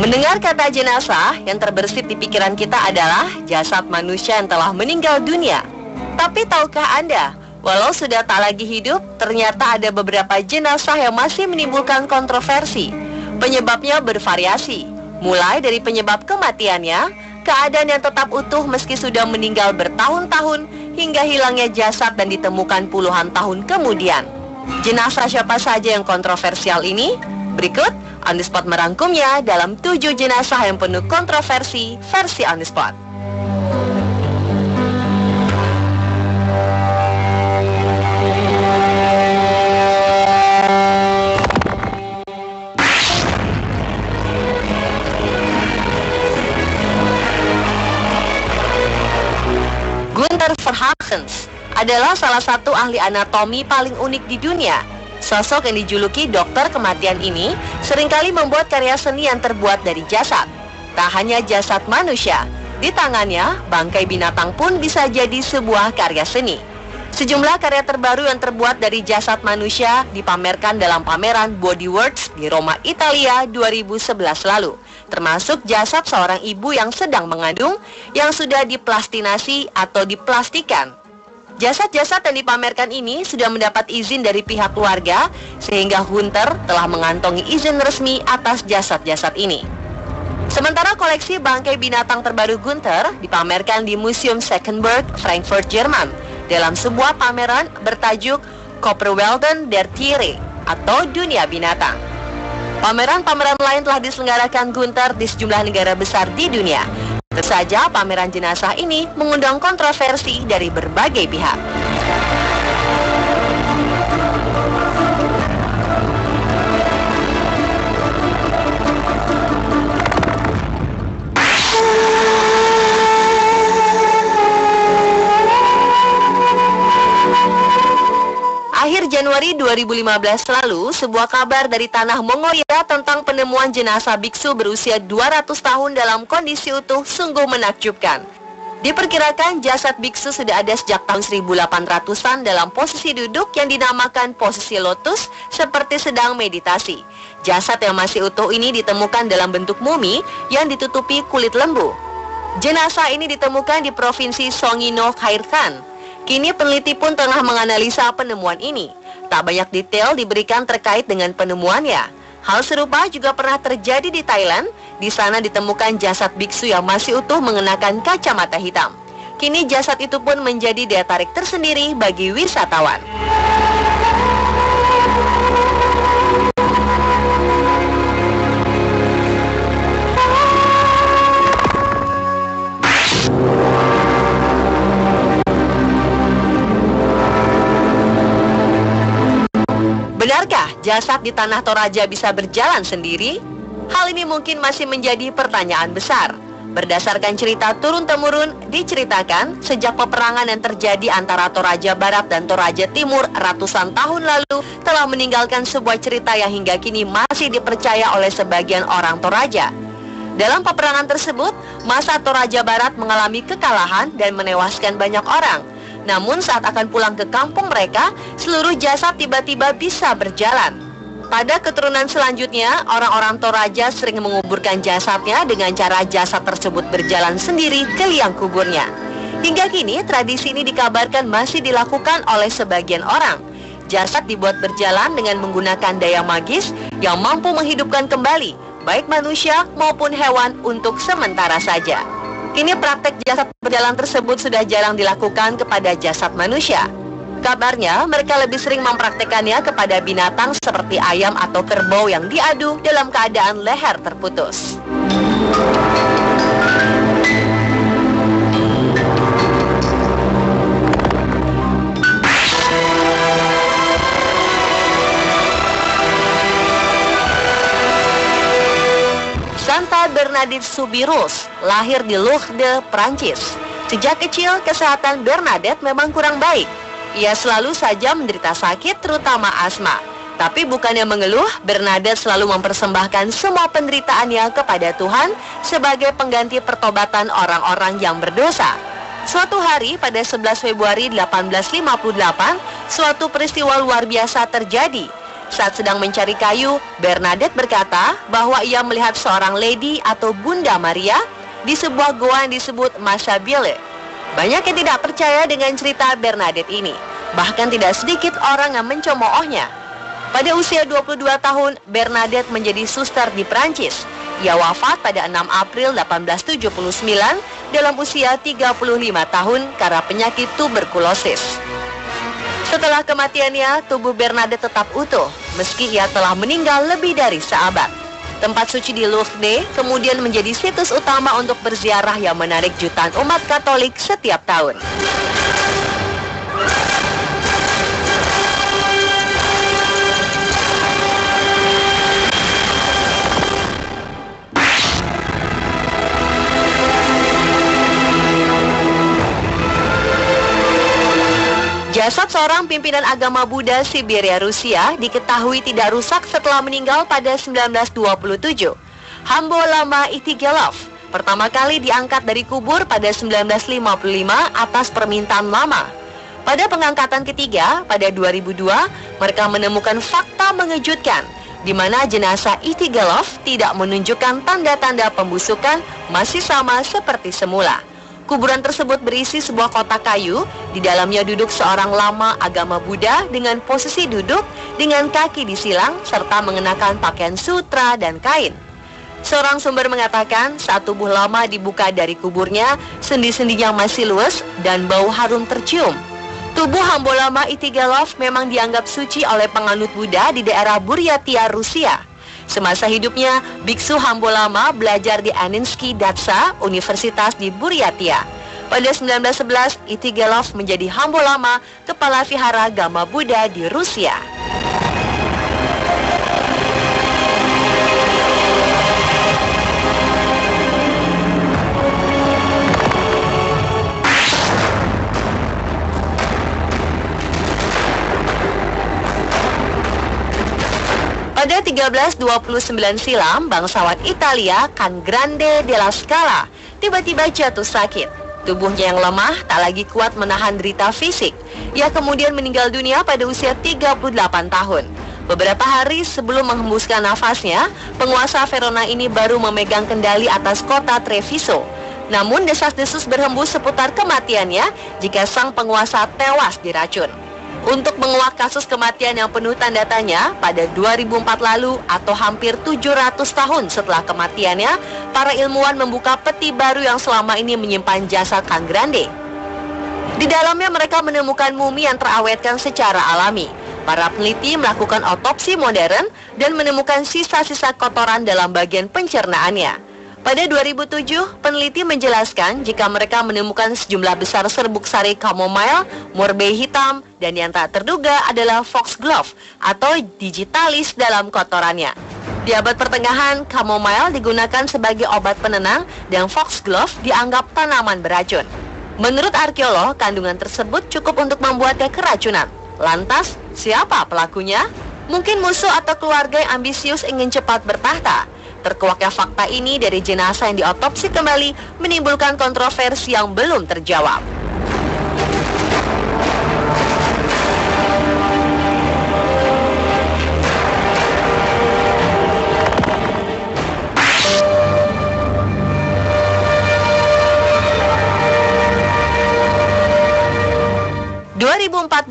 Mendengar kata jenazah, yang terbersit di pikiran kita adalah jasad manusia yang telah meninggal dunia. Tapi tahukah Anda, walau sudah tak lagi hidup, ternyata ada beberapa jenazah yang masih menimbulkan kontroversi. Penyebabnya bervariasi, mulai dari penyebab kematiannya, keadaan yang tetap utuh meski sudah meninggal bertahun-tahun, hingga hilangnya jasad dan ditemukan puluhan tahun kemudian. Jenazah siapa saja yang kontroversial ini? Berikut On The Spot merangkumnya dalam 7 jenazah yang penuh kontroversi versi On The Spot. Gunther Verhagens adalah salah satu ahli anatomi paling unik di dunia. Sosok yang dijuluki dokter kematian ini seringkali membuat karya seni yang terbuat dari jasad. Tak hanya jasad manusia, di tangannya bangkai binatang pun bisa jadi sebuah karya seni. Sejumlah karya terbaru yang terbuat dari jasad manusia dipamerkan dalam pameran Body Worlds di Roma, Italia 2011 lalu, termasuk jasad seorang ibu yang sedang mengandung yang sudah diplastinasi atau diplastikan. Jasad-jasad yang dipamerkan ini sudah mendapat izin dari pihak keluarga, sehingga Gunther telah mengantongi izin resmi atas jasad-jasad ini. Sementara koleksi bangkai binatang terbaru Gunther dipamerkan di Museum Senckenberg, Frankfurt, Jerman, dalam sebuah pameran bertajuk Kopperwelten der Tiere atau Dunia Binatang. Pameran-pameran lain telah diselenggarakan Gunther di sejumlah negara besar di dunia. Tentu saja pameran jenazah ini mengundang kontroversi dari berbagai pihak. Akhir Januari 2015 lalu, sebuah kabar dari tanah Mongolia tentang penemuan jenazah biksu berusia 200 tahun dalam kondisi utuh sungguh menakjubkan. Diperkirakan jasad biksu sudah ada sejak tahun 1800-an dalam posisi duduk yang dinamakan posisi lotus, seperti sedang meditasi. Jasad yang masih utuh ini ditemukan dalam bentuk mumi yang ditutupi kulit lembu. Jenazah ini ditemukan di provinsi Songino Khairkhan. Kini peneliti pun tengah menganalisa penemuan ini. Tak banyak detail diberikan terkait dengan penemuannya. Hal serupa juga pernah terjadi di Thailand. Di sana ditemukan jasad biksu yang masih utuh mengenakan kacamata hitam. Kini jasad itu pun menjadi daya tarik tersendiri bagi wisatawan. Benarkah jasad di Tanah Toraja bisa berjalan sendiri? Hal ini mungkin masih menjadi pertanyaan besar. Berdasarkan cerita turun-temurun, diceritakan sejak peperangan yang terjadi antara Toraja Barat dan Toraja Timur ratusan tahun lalu telah meninggalkan sebuah cerita yang hingga kini masih dipercaya oleh sebagian orang Toraja. Dalam peperangan tersebut, masa Toraja Barat mengalami kekalahan dan menewaskan banyak orang. Namun saat akan pulang ke kampung mereka, seluruh jasad tiba-tiba bisa berjalan. Pada keturunan selanjutnya, orang-orang Toraja sering menguburkan jasadnya dengan cara jasad tersebut berjalan sendiri ke liang kuburnya. Hingga kini, tradisi ini dikabarkan masih dilakukan oleh sebagian orang. Jasad dibuat berjalan dengan menggunakan daya magis yang mampu menghidupkan kembali, baik manusia maupun hewan untuk sementara saja. Kini praktek jasad berjalan tersebut sudah jarang dilakukan kepada jasad manusia. Kabarnya, mereka lebih sering mempraktekannya kepada binatang seperti ayam atau kerbau yang diadu dalam keadaan leher terputus. Santa Bernadette Soubirous lahir di Lourdes, Prancis. Sejak kecil, kesehatan Bernadette memang kurang baik. Ia selalu saja menderita sakit, terutama asma. Tapi bukannya mengeluh, Bernadette selalu mempersembahkan semua penderitaannya kepada Tuhan sebagai pengganti pertobatan orang-orang yang berdosa. Suatu hari pada 11 Februari 1858, suatu peristiwa luar biasa terjadi. Saat sedang mencari kayu, Bernadette berkata bahwa ia melihat seorang lady atau Bunda Maria di sebuah goa yang disebut Mashabille. Banyak yang tidak percaya dengan cerita Bernadette ini. Bahkan tidak sedikit orang yang mencemoohnya. Pada usia 22 tahun, Bernadette menjadi suster di Prancis. Ia wafat pada 6 April 1879 dalam usia 35 tahun karena penyakit tuberkulosis. Setelah kematiannya, tubuh Bernadette tetap utuh, meski ia telah meninggal lebih dari seabad. Tempat suci di Lourdes kemudian menjadi situs utama untuk berziarah yang menarik jutaan umat Katolik setiap tahun. Jasad seorang pimpinan agama Buddha Siberia, Rusia diketahui tidak rusak setelah meninggal pada 1927. Hambo Lama Itigelov pertama kali diangkat dari kubur pada 1955 atas permintaan lama. Pada pengangkatan ketiga pada 2002, mereka menemukan fakta mengejutkan di mana jenazah Itigelov tidak menunjukkan tanda-tanda pembusukan, masih sama seperti semula. Kuburan tersebut berisi sebuah kotak kayu, di dalamnya duduk seorang lama agama Buddha dengan posisi duduk dengan kaki disilang serta mengenakan pakaian sutra dan kain. Seorang sumber mengatakan saat tubuh lama dibuka dari kuburnya, sendi-sendinya masih luwes dan bau harum tercium. Tubuh Hambo Lama Itigelov memang dianggap suci oleh penganut Buddha di daerah Buryatia, Rusia. Semasa hidupnya, biksu Hambo Lama belajar di Aninsky Datsa, Universitas di Buryatia. Pada 1911, Itigelov menjadi Hambo Lama, kepala vihara agama Buddha di Rusia. Pada 1329 silam, bangsawan Italia Can Grande della Scala tiba-tiba jatuh sakit. Tubuhnya yang lemah tak lagi kuat menahan derita fisik. Ia kemudian meninggal dunia pada usia 38 tahun. Beberapa hari sebelum menghembuskan nafasnya, penguasa Verona ini baru memegang kendali atas kota Treviso. Namun desas-desus berhembus seputar kematiannya jika sang penguasa tewas diracun. Untuk menguak kasus kematian yang penuh tanda tanya, pada 2004 lalu atau hampir 700 tahun setelah kematiannya, para ilmuwan membuka peti baru yang selama ini menyimpan jasad Can Grande. Di dalamnya mereka menemukan mumi yang terawetkan secara alami. Para peneliti melakukan otopsi modern dan menemukan sisa-sisa kotoran dalam bagian pencernaannya. Pada 2007, peneliti menjelaskan jika mereka menemukan sejumlah besar serbuk sari chamomile, murbei hitam, dan yang tak terduga adalah foxglove atau digitalis dalam kotorannya. Di abad pertengahan, chamomile digunakan sebagai obat penenang dan foxglove dianggap tanaman beracun. Menurut arkeolog, kandungan tersebut cukup untuk membuatnya keracunan. Lantas, siapa pelakunya? Mungkin musuh atau keluarga yang ambisius ingin cepat bertahta. Terkuaknya fakta ini dari jenazah yang diotopsi kembali menimbulkan kontroversi yang belum terjawab.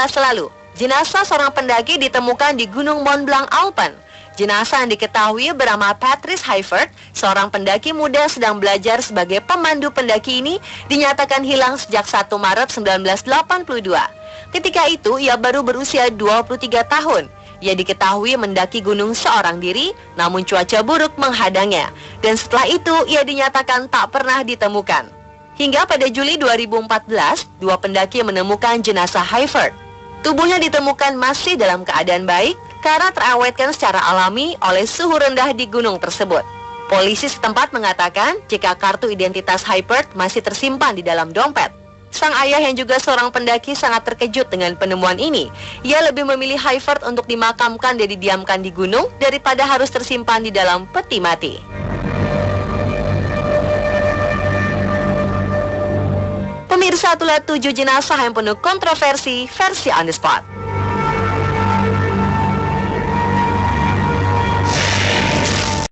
Lalu, jenazah seorang pendaki ditemukan di Gunung Mont Blanc, Alpen. Jenazah yang diketahui bernama Patrice Heifert, seorang pendaki muda sedang belajar sebagai pemandu pendaki ini, dinyatakan hilang sejak 1 Maret 1982. Ketika itu, ia baru berusia 23 tahun. Ia diketahui mendaki gunung seorang diri, namun cuaca buruk menghadangnya. Dan setelah itu, ia dinyatakan tak pernah ditemukan. Hingga pada Juli 2014, 2 pendaki menemukan jenazah Heifert. Tubuhnya ditemukan masih dalam keadaan baik karena terawetkan secara alami oleh suhu rendah di gunung tersebut. Polisi setempat mengatakan jika kartu identitas Heifert masih tersimpan di dalam dompet. Sang ayah yang juga seorang pendaki sangat terkejut dengan penemuan ini. Ia lebih memilih Heifert untuk dimakamkan dan didiamkan di gunung daripada harus tersimpan di dalam peti mati. Pemirsa, itulah 7 jenazah yang penuh kontroversi versi On The Spot.